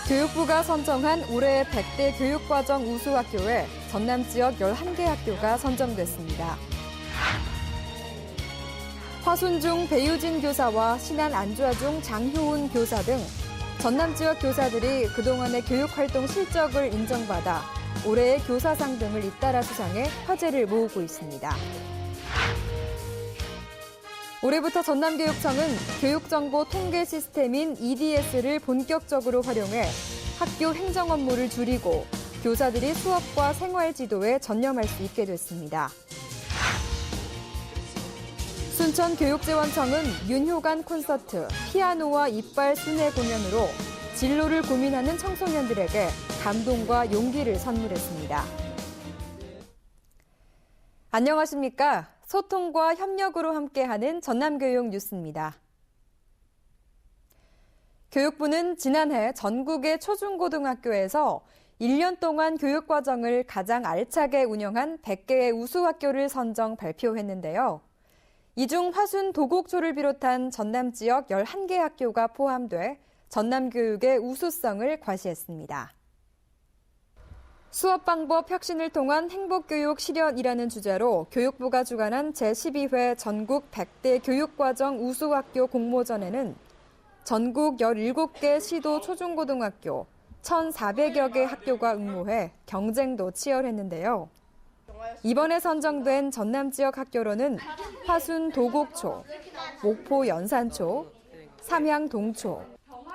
교육부가 선정한 올해 100대 교육과정 우수학교에 전남 지역 11개 학교가 선정됐습니다. 화순중 배유진 교사와 신안 안좌중 장효운 교사 등 전남 지역 교사들이 그동안의 교육활동 실적을 인정받아 올해의 교사상 등을 잇따라 수상해 화제를 모으고 있습니다. 올해부터 전남교육청은 교육정보 통계 시스템인 EDS를 본격적으로 활용해 학교 행정 업무를 줄이고 교사들이 수업과 생활 지도에 전념할 수 있게 됐습니다. 순천교육재원청은 윤효관 콘서트, 피아노와 이빨 순회 공연으로 진로를 고민하는 청소년들에게 감동과 용기를 선물했습니다. 안녕하십니까? 소통과 협력으로 함께하는 전남교육 뉴스입니다. 교육부는 지난해 전국의 초중고등학교에서 1년 동안 교육과정을 가장 알차게 운영한 100개의 우수학교를 선정 발표했는데요. 이 중 화순 도곡초를 비롯한 전남 지역 11개 학교가 포함돼 전남교육의 우수성을 과시했습니다. 수업 방법 혁신을 통한 행복교육 실현이라는 주제로 교육부가 주관한 제12회 전국 100대 교육과정 우수학교 공모전에는 전국 17개 시도 초중고등학교 1,400여 개 학교가 응모해 경쟁도 치열했는데요. 이번에 선정된 전남 지역 학교로는 화순 도곡초, 목포 연산초, 삼양 동초,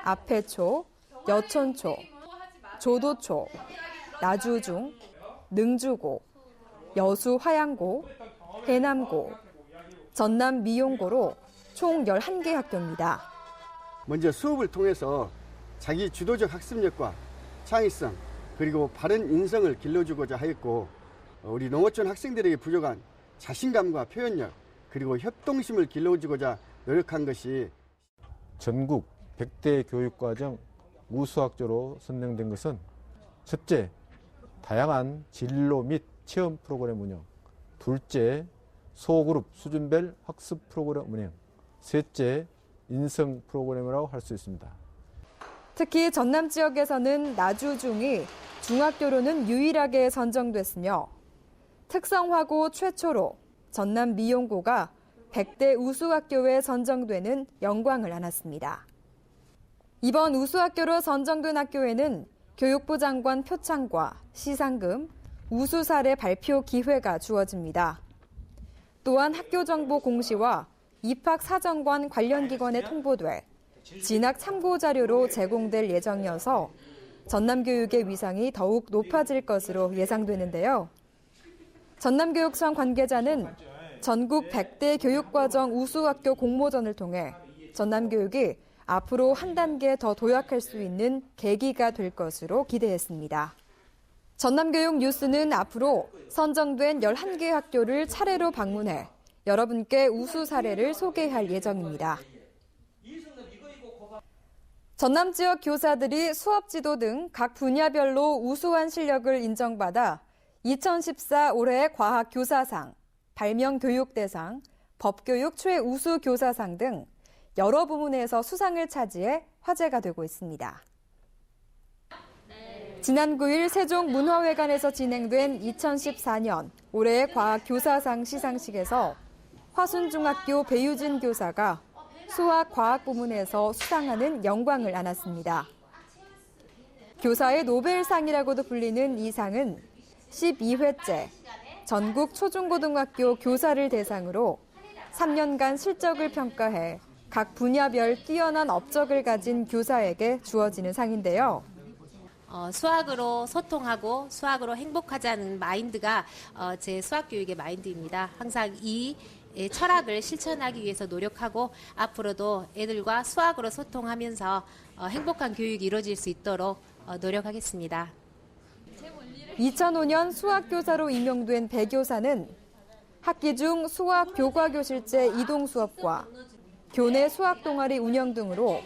앞해초, 여천초, 조도초, 나주중, 능주고, 여수 화양고, 해남고, 전남 미용고로 총 11개 학교입니다. 먼저 수업을 통해서 자기 주도적 학습력과 창의성 그리고 바른 인성을 길러주고자 하였고 우리 농어촌 학생들에게 부족한 자신감과 표현력 그리고 협동심을 길러주고자 노력한 것이 전국 100대 교육과정 우수학교로 선정된 것은 첫째, 다양한 진로 및 체험 프로그램 운영, 둘째, 소그룹 수준별 학습 프로그램 운영, 셋째, 인성 프로그램이라고 할 수 있습니다. 특히 전남 지역에서는 나주중이 중학교로는 유일하게 선정됐으며 특성화고 최초로 전남 미용고가 100대 우수학교에 선정되는 영광을 안았습니다. 이번 우수학교로 선정된 학교에는 교육부 장관 표창과 시상금, 우수 사례 발표 기회가 주어집니다. 또한 학교 정보 공시와 입학 사정관 관련 기관에 통보돼 진학 참고 자료로 제공될 예정이어서 전남교육의 위상이 더욱 높아질 것으로 예상되는데요. 전남교육청 관계자는 전국 100대 교육과정 우수학교 공모전을 통해 전남교육이 앞으로 한 단계 더 도약할 수 있는 계기가 될 것으로 기대했습니다. 전남교육 뉴스는 앞으로 선정된 11개 학교를 차례로 방문해 여러분께 우수 사례를 소개할 예정입니다. 전남 지역 교사들이 수업 지도 등 각 분야별로 우수한 실력을 인정받아 2014 올해 과학 교사상, 발명 교육대상, 법교육 최우수 교사상 등 여러 부문에서 수상을 차지해 화제가 되고 있습니다. 지난 9일 세종문화회관에서 진행된 2014년 올해의 과학 교사상 시상식에서 화순중학교 배유진 교사가 수학 과학 부문에서 수상하는 영광을 안았습니다. 교사의 노벨상이라고도 불리는 이 상은 12회째 전국 초중고등학교 교사를 대상으로 3년간 실적을 평가해 각 분야별 뛰어난 업적을 가진 교사에게 주어지는 상인데요. 수학으로 소통하고 수학으로 행복하자는 마인드가 제 수학교육의 마인드입니다. 항상 이 철학을 실천하기 위해서 노력하고 앞으로도 애들과 수학으로 소통하면서 행복한 교육이 이루어질 수 있도록 노력하겠습니다. 2005년 수학교사로 임명된 배 교사는 학기 중 수학 교과교실제 이동 수업과 교내 수학 동아리 운영 등으로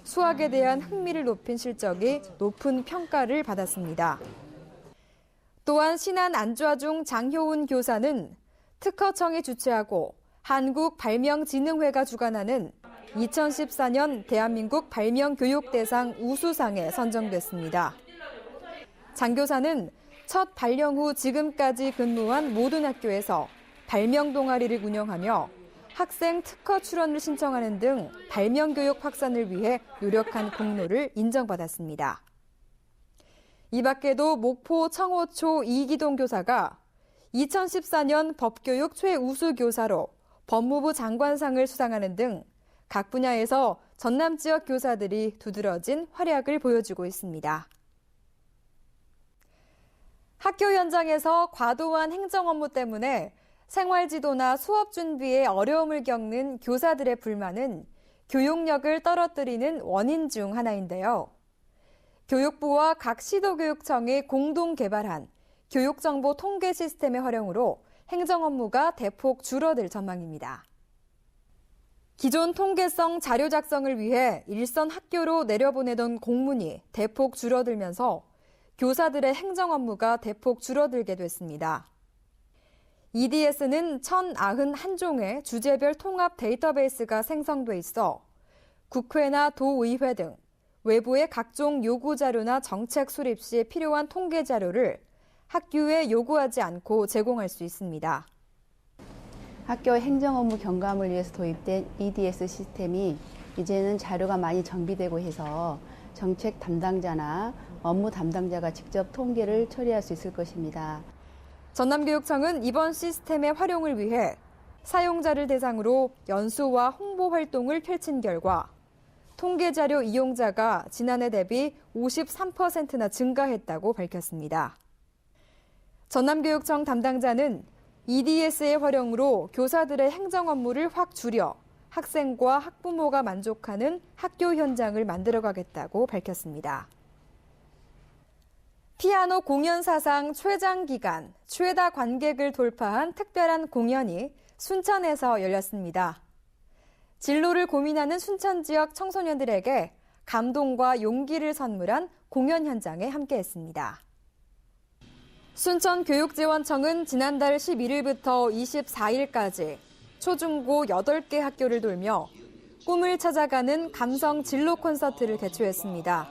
수학에 대한 흥미를 높인 실적이 높은 평가를 받았습니다. 또한 신안 안좌중 장효운 교사는 특허청이 주최하고 한국발명진흥회가 주관하는 2014년 대한민국 발명교육대상 우수상에 선정됐습니다. 장 교사는 첫 발령 후 지금까지 근무한 모든 학교에서 발명 동아리를 운영하며 학생 특허 출원을 신청하는 등 발명교육 확산을 위해 노력한 공로를 인정받았습니다. 이 밖에도 목포 청호초 이기동 교사가 2014년 법교육 최우수 교사로 법무부 장관상을 수상하는 등 각 분야에서 전남 지역 교사들이 두드러진 활약을 보여주고 있습니다. 학교 현장에서 과도한 행정 업무 때문에 생활지도나 수업 준비에 어려움을 겪는 교사들의 불만은 교육력을 떨어뜨리는 원인 중 하나인데요. 교육부와 각 시도교육청이 공동 개발한 교육정보 통계 시스템의 활용으로 행정 업무가 대폭 줄어들 전망입니다. 기존 통계성 자료 작성을 위해 일선 학교로 내려보내던 공문이 대폭 줄어들면서 교사들의 행정 업무가 대폭 줄어들게 됐습니다. EDS는 1,091종의 주제별 통합 데이터베이스가 생성돼 있어 국회나 도의회 등 외부의 각종 요구 자료나 정책 수립 시 필요한 통계 자료를 학교에 요구하지 않고 제공할 수 있습니다. 학교 행정 업무 경감을 위해서 도입된 EDS 시스템이 이제는 자료가 많이 정비되고 해서 정책 담당자나 업무 담당자가 직접 통계를 처리할 수 있을 것입니다. 전남교육청은 이번 시스템의 활용을 위해 사용자를 대상으로 연수와 홍보 활동을 펼친 결과 통계자료 이용자가 지난해 대비 53%나 증가했다고 밝혔습니다. 전남교육청 담당자는 EDS의 활용으로 교사들의 행정 업무를 확 줄여 학생과 학부모가 만족하는 학교 현장을 만들어가겠다고 밝혔습니다. 피아노 공연 사상 최장 기간, 최다 관객을 돌파한 특별한 공연이 순천에서 열렸습니다. 진로를 고민하는 순천 지역 청소년들에게 감동과 용기를 선물한 공연 현장에 함께했습니다. 순천교육지원청은 지난달 11일부터 24일까지 초중고 8개 학교를 돌며 꿈을 찾아가는 감성 진로 콘서트를 개최했습니다.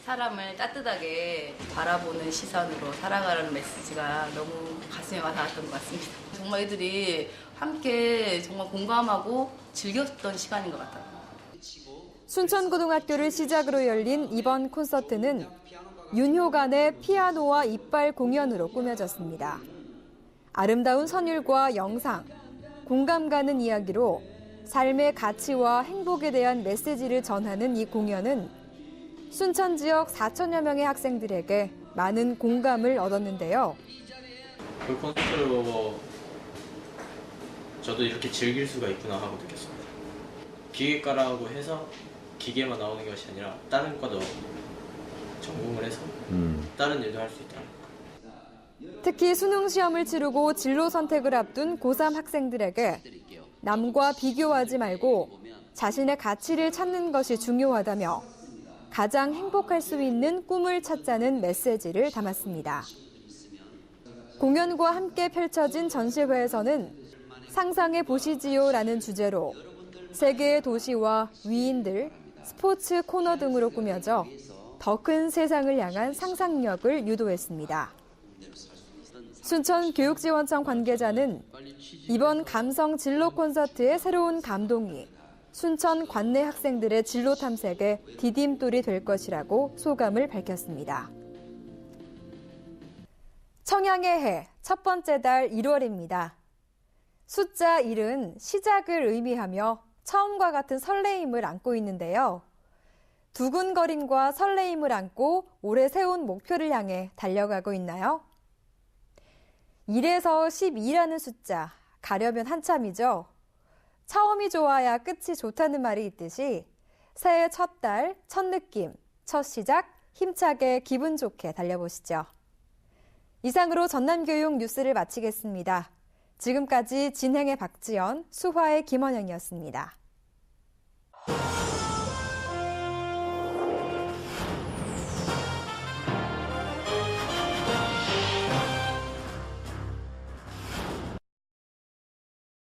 사람을 따뜻하게 바라보는 시선으로 살아가라는 메시지가 너무 가슴에 와 닿았던 것 같습니다. 정말 애들이 함께 정말 공감하고 즐겼던 시간인 것 같아요. 순천고등학교를 시작으로 열린 이번 콘서트는 윤효간의 피아노와 이빨 공연으로 꾸며졌습니다. 아름다운 선율과 영상, 공감 가는 이야기로 삶의 가치와 행복에 대한 메시지를 전하는 이 공연은 순천 지역 4천여 명의 학생들에게 많은 공감을 얻었는데요. 그 콘서트를 보고 저도 이렇게 즐길 수가 있구나 하고 느꼈습니다. 기계과라고 해서 기계만 나오는 것이 아니라 다른 과도 전공을 해서 다른 일도 할 수 있다. 특히 수능 시험을 치르고 진로 선택을 앞둔 고3 학생들에게 남과 비교하지 말고 자신의 가치를 찾는 것이 중요하다며 가장 행복할 수 있는 꿈을 찾자는 메시지를 담았습니다. 공연과 함께 펼쳐진 전시회에서는 상상해 보시지요라는 주제로 세계의 도시와 위인들, 스포츠 코너 등으로 꾸며져 더 큰 세상을 향한 상상력을 유도했습니다. 순천교육지원청 관계자는 이번 감성 진로 콘서트의 새로운 감동이 순천 관내 학생들의 진로 탐색에 디딤돌이 될 것이라고 소감을 밝혔습니다. 청양의 해 첫 번째 달 1월입니다. 숫자 1은 시작을 의미하며 처음과 같은 설레임을 안고 있는데요. 두근거림과 설레임을 안고 올해 세운 목표를 향해 달려가고 있나요? 1에서 12라는 숫자, 가려면 한참이죠. 처음이 좋아야 끝이 좋다는 말이 있듯이 새해 첫 달, 첫 느낌, 첫 시작, 힘차게 기분 좋게 달려보시죠. 이상으로 전남교육 뉴스를 마치겠습니다. 지금까지 진행의 박지연, 수화의 김원영이었습니다.